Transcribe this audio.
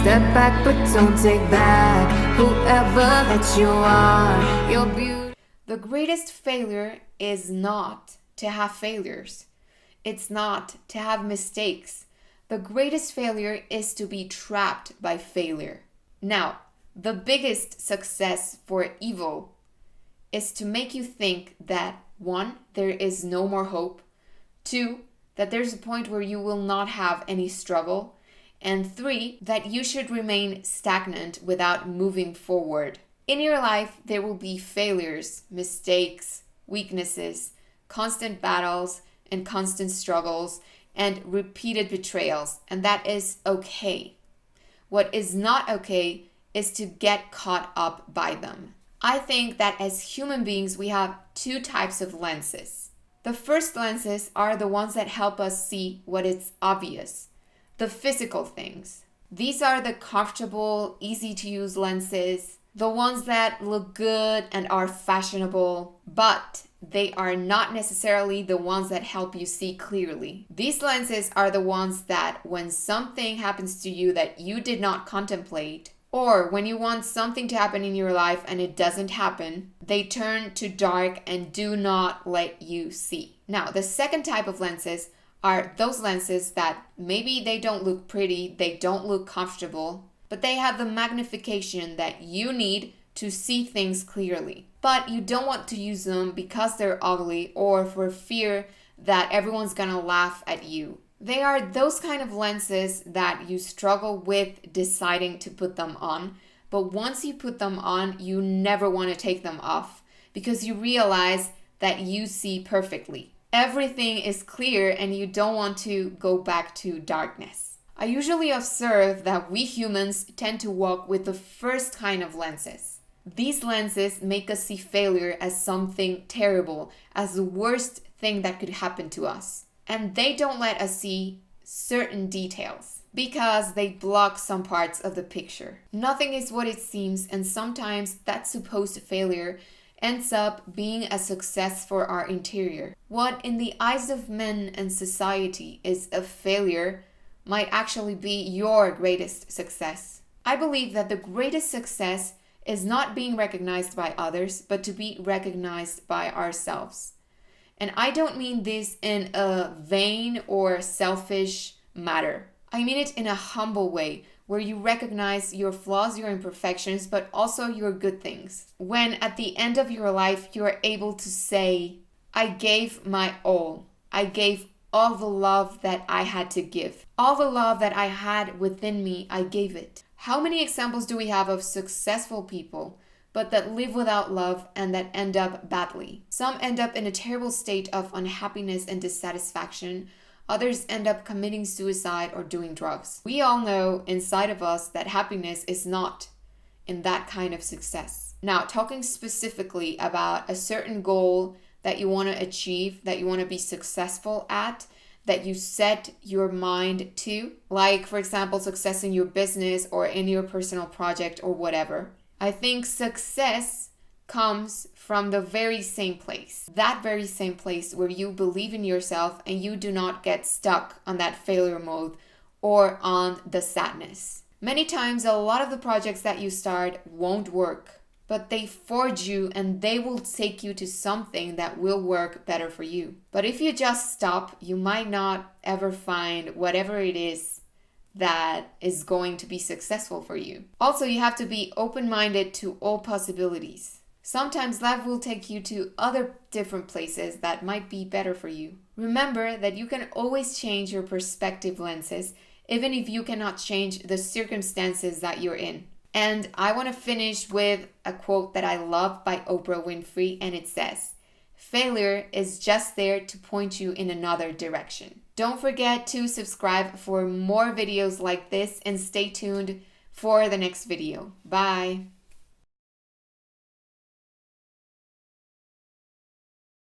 Step back, but don't take back whoever that you are. You're beautiful. The greatest failure is not to have failures. It's not to have mistakes. The greatest failure is to be trapped by failure. Now, the biggest success for evil is to make you think that 1, there is no more hope, 2, that there's a point where you will not have any struggle, and 3, that you should remain stagnant without moving forward. In your life, there will be failures, mistakes, weaknesses, constant battles, and constant struggles, and repeated betrayals, and that is okay. What is not okay is to get caught up by them. I think that as human beings, we have 2 types of lenses. The first lenses are the ones that help us see what is obvious, the physical things. These are the comfortable, easy to use lenses, the ones that look good and are fashionable, but they are not necessarily the ones that help you see clearly. These lenses are the ones that when something happens to you that you did not contemplate, or when you want something to happen in your life and it doesn't happen, they turn to dark and do not let you see. Now, the second type of lenses are those lenses that maybe they don't look pretty, they don't look comfortable, but they have the magnification that you need to see things clearly. But you don't want to use them because they're ugly or for fear that everyone's gonna laugh at you. They are those kind of lenses that you struggle with deciding to put them on, but once you put them on, you never want to take them off because you realize that you see perfectly. Everything is clear and you don't want to go back to darkness. I usually observe that we humans tend to walk with the first kind of lenses. These lenses make us see failure as something terrible, as the worst thing that could happen to us. And they don't let us see certain details because they block some parts of the picture. Nothing is what it seems, and sometimes that supposed failure ends up being a success for our interior. What in the eyes of men and society is a failure might actually be your greatest success. I believe that the greatest success is not being recognized by others, but to be recognized by ourselves. And I don't mean this in a vain or selfish matter. I mean it in a humble way, where you recognize your flaws, your imperfections, but also your good things. When at the end of your life, you are able to say, I gave my all. I gave all the love that I had to give. All the love that I had within me, I gave it. How many examples do we have of successful people, but that live without love and that end up badly? Some end up in a terrible state of unhappiness and dissatisfaction. Others end up committing suicide or doing drugs. We all know inside of us that happiness is not in that kind of success. Now, talking specifically about a certain goal that you want to achieve, that you want to be successful at, that you set your mind to, like, for example, success in your business or in your personal project or whatever. I think success comes from the very same place. That very same place where you believe in yourself and you do not get stuck on that failure mode or on the sadness. Many times, a lot of the projects that you start won't work, but they forge you and they will take you to something that will work better for you. But if you just stop, you might not ever find whatever it is that is going to be successful for you. Also, you have to be open-minded to all possibilities. Sometimes life will take you to other different places that might be better for you. Remember that you can always change your perspective lenses, even if you cannot change the circumstances that you're in. And I want to finish with a quote that I love by Oprah Winfrey, and it says, "Failure is just there to point you in another direction." Don't forget to subscribe for more videos like this and stay tuned for the next video. Bye!